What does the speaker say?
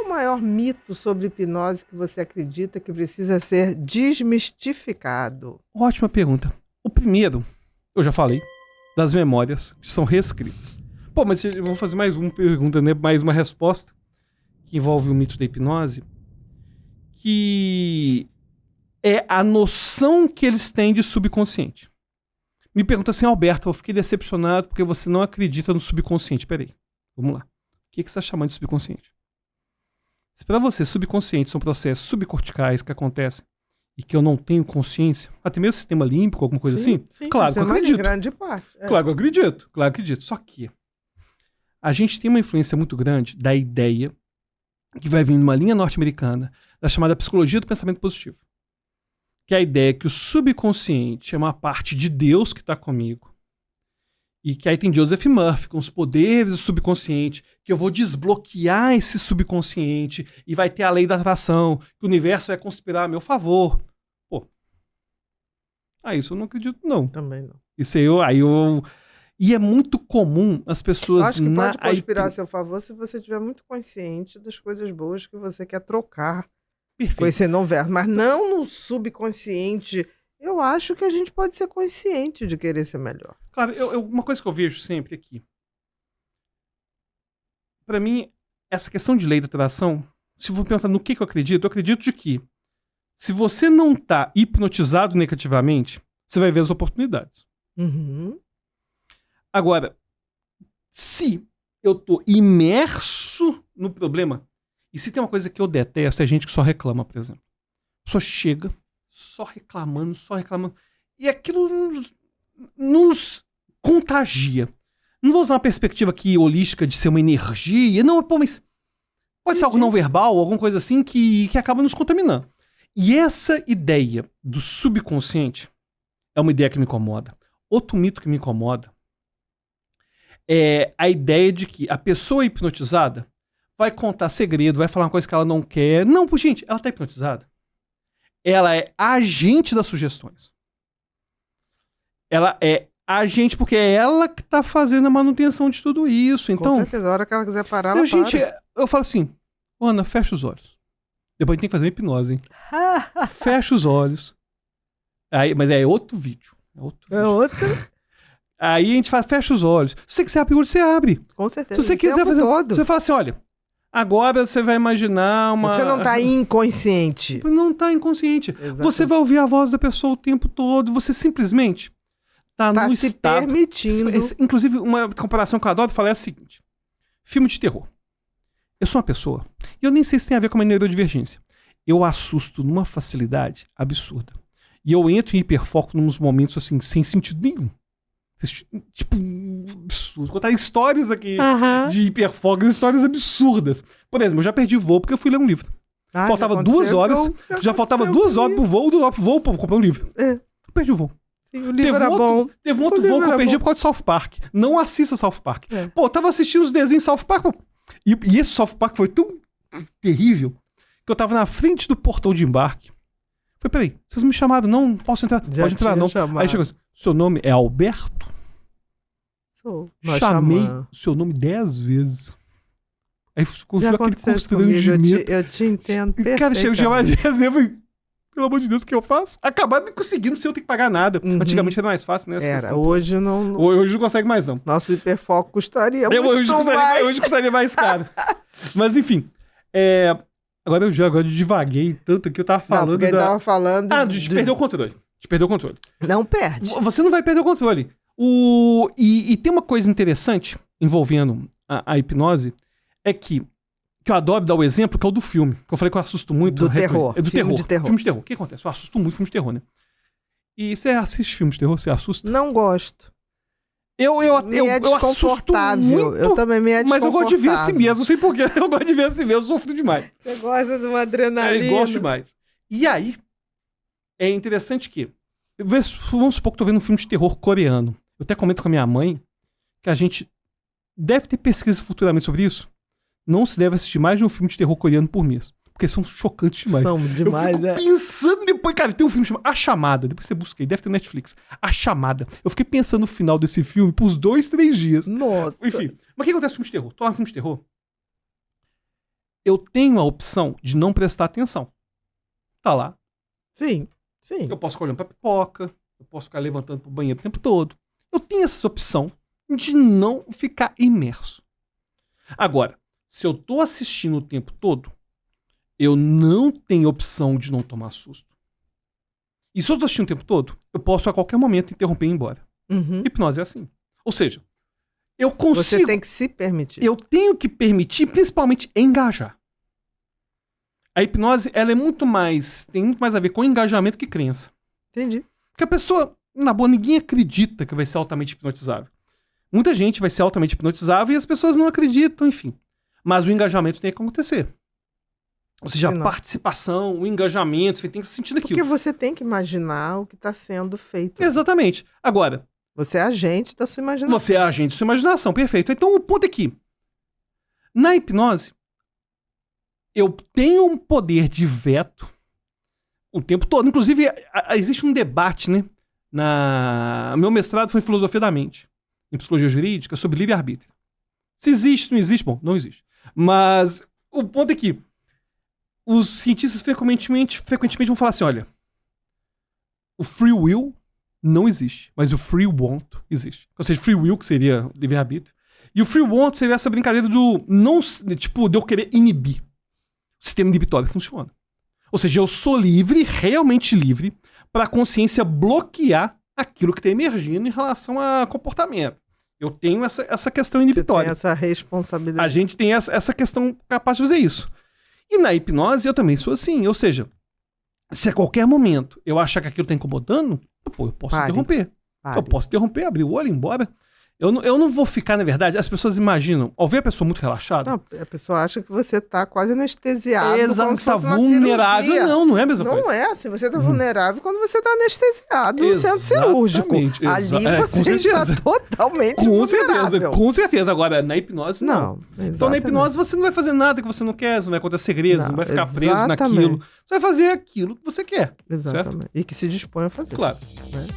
o maior mito sobre hipnose que você acredita que precisa ser desmistificado? Ótima pergunta. O primeiro, eu já falei, das memórias que são reescritas. Pô, mas eu vou fazer mais uma pergunta, né? Mais uma resposta que envolve o mito da hipnose, que é a noção que eles têm de subconsciente. Me pergunta assim, Alberto, eu fiquei decepcionado porque você não acredita no subconsciente. Peraí, vamos lá. O que você está chamando de subconsciente? Se para você subconsciente são processos subcorticais que acontecem e que eu não tenho consciência, até mesmo sistema límbico, alguma coisa assim, claro que eu acredito. Grande parte. Claro que eu acredito, claro que eu acredito. Só que a gente tem uma influência muito grande da ideia que vai vir numa linha norte-americana da chamada psicologia do pensamento positivo. Que é a ideia que o subconsciente é uma parte de Deus que está comigo. E que aí tem Joseph Murphy com os poderes do subconsciente, que eu vou desbloquear esse subconsciente e vai ter a lei da atração, que o universo vai conspirar a meu favor. Pô. Isso eu não acredito, não. Também não. Isso aí eu... E é muito comum as pessoas... Acho que pode conspirar a seu favor se você estiver muito consciente das coisas boas que você quer trocar. Perfeito. Com esse não verbo, mas não no subconsciente. Eu acho que a gente pode ser consciente de querer ser melhor. Claro, uma coisa que eu vejo sempre aqui. Pra mim, essa questão de lei da atração, se eu for perguntar no que eu acredito de que se você não tá hipnotizado negativamente, você vai ver as oportunidades. Uhum. Agora, se eu tô imerso no problema, e se tem uma coisa que eu detesto, é gente que só reclama, por exemplo. A pessoa chega só reclamando. E aquilo nos contagia. Não vou usar uma perspectiva aqui holística de ser uma energia. Não, pô, mas pode ser algo não verbal, alguma coisa assim que acaba nos contaminando. E essa ideia do subconsciente é uma ideia que me incomoda. Outro mito que me incomoda é a ideia de que a pessoa hipnotizada vai contar segredo, vai falar uma coisa que ela não quer. Não, gente, ela tá hipnotizada. Ela é agente das sugestões. Ela é agente porque é ela que tá fazendo a manutenção de tudo isso. Então, com certeza, a hora que ela quiser parar, ela gente, para. eu falo assim, Ana, fecha os olhos. Depois a gente tem que fazer uma hipnose, hein? Fecha os olhos. Aí, mas é outro vídeo. É outro. Aí a gente fala, fecha os olhos. Se você quiser abrir o olho, você abre. Com certeza. Se você quiser fazer todo. Você fala assim, olha, agora você vai imaginar uma... Você não tá inconsciente. Não tá inconsciente. Exatamente. Você vai ouvir a voz da pessoa o tempo todo. Você simplesmente tá no se estado... permitindo. Inclusive, uma comparação que eu adoro falar é a seguinte. Filme de terror. Eu sou uma pessoa, e eu nem sei se tem a ver com a neurodivergência. Eu assusto numa facilidade absurda. E eu entro em hiperfoco nos momentos assim, sem sentido nenhum. Tipo, absurdo. Contar histórias aqui de hiperfoco, histórias absurdas. Por exemplo, eu já perdi voo porque eu fui ler um livro. Faltava 2 horas, já faltava 2 horas pro voo, o povo comprou um livro. Eu perdi o voo. Sim, o livro era bom. Teve um outro voo que eu perdi por causa de South Park. Não assista South Park. Pô, eu tava assistindo os desenhos South Park, pô. E esse South Park foi tão terrível que eu tava na frente do portão de embarque. Falei, peraí, vocês me chamaram, não posso entrar? Já pode entrar, não. Chamado. Aí chegou assim, seu nome é Alberto? Chamei seu nome 10 vezes. Aí ficou aquele constrangimento. Eu te entendo perfeitamente. Cara, chegou mais 10 vezes, eu falei, pelo amor de Deus, o que eu faço? Acabaram me conseguindo sem eu ter que pagar nada. Antigamente era mais fácil, né? Era, hoje não... Hoje não consegue mais, não. Nosso hiperfoco custaria muito mais. Hoje custaria mais caro. Mas, enfim. Agora eu divaguei tanto que eu tava falando... Não, porque ele tava falando... de perder o controle. De perder o controle. Não perde. Você não vai perder o controle. E tem uma coisa interessante envolvendo a hipnose, é que eu adoro dar o exemplo, que é o do filme. Que eu falei que eu assusto muito. Do terror. É do filme terror. De terror. Filme de terror. O que acontece? Eu assusto muito filme de terror, né? E você assiste filme de terror? Você assusta? Não gosto. Eu assusto muito. Eu também me é desconfortável. Mas eu gosto de ver assim mesmo. Não sei porquê. Eu gosto de ver assim mesmo. Eu sofro demais. Você gosta de uma adrenalina. Eu gosto demais. E aí, é interessante que... Vamos supor que eu tô vendo um filme de terror coreano. Eu até comento com a minha mãe que a gente deve ter pesquisa futuramente sobre isso. Não se deve assistir mais de um filme de terror coreano por mês. Porque são chocantes demais. São demais, eu fico pensando depois... Cara, tem um filme chamado A Chamada. Depois você busca aí. Deve ter no Netflix. A Chamada. Eu fiquei pensando no final desse filme por uns 2, 3 dias. Nossa. Enfim. Mas o que acontece no filme de terror? Tô lá no filme de terror. eu tenho a opção de não prestar atenção. Tá lá. Sim, sim. Eu posso ficar olhando pra pipoca, eu posso ficar levantando pro banheiro o tempo todo. Eu tenho essa opção de não ficar imerso. Agora, se eu tô assistindo o tempo todo, eu não tenho opção de não tomar susto. E se eu tô assistindo o tempo todo, eu posso a qualquer momento interromper e ir embora. Uhum. Hipnose é assim. Ou seja, eu consigo... Você tem que se permitir. Eu tenho que permitir, principalmente, engajar. A hipnose, ela é muito mais... Tem muito mais a ver com engajamento que crença. Entendi. Porque a pessoa, na boa, ninguém acredita que vai ser altamente hipnotizável. Muita gente vai ser altamente hipnotizável e as pessoas não acreditam, enfim. Mas o engajamento tem que acontecer. Ou seja, a participação, o engajamento, você tem que sentir aquilo. Porque você tem que imaginar o que está sendo feito. Exatamente. Agora... Você é agente da sua imaginação. Você é agente da sua imaginação, perfeito. Então o ponto é que, na hipnose, eu tenho um poder de veto o tempo todo. Inclusive, existe um debate, né? O meu mestrado foi em filosofia da mente, em psicologia jurídica, sobre livre-arbítrio. Se existe, não existe, bom, não existe. Mas o ponto é que os cientistas frequentemente vão falar assim, olha, o free will não existe, mas o free want existe. Ou seja, free will, que seria livre-arbítrio. E o free want seria essa brincadeira do não, tipo, de eu querer inibir. O sistema inibitório funciona. Ou seja, eu sou livre, realmente livre, para a consciência bloquear aquilo que está emergindo em relação a comportamento. Eu tenho essa questão inibitória. Você tem essa responsabilidade. A gente tem essa questão capaz de fazer isso. E na hipnose eu também sou assim. Ou seja, se a qualquer momento eu achar que aquilo está incomodando, pô, eu posso interromper. Eu posso interromper, abrir o olho e ir embora. Eu não vou ficar, na verdade, as pessoas imaginam, ao ver a pessoa muito relaxada... Não, a pessoa acha que você está quase anestesiado. Exato, está vulnerável. Cirurgia. Não é a mesma coisa. Não é assim, você está vulnerável quando você está anestesiado no centro cirúrgico. Ali você está totalmente vulnerável. Com certeza. Agora, na hipnose, não. Então, na hipnose, você não vai fazer nada que você não quer, você não vai contar segredos, não vai ficar preso naquilo. Você vai fazer aquilo que você quer. Exatamente. Certo? E que se dispõe a fazer. Claro. Né?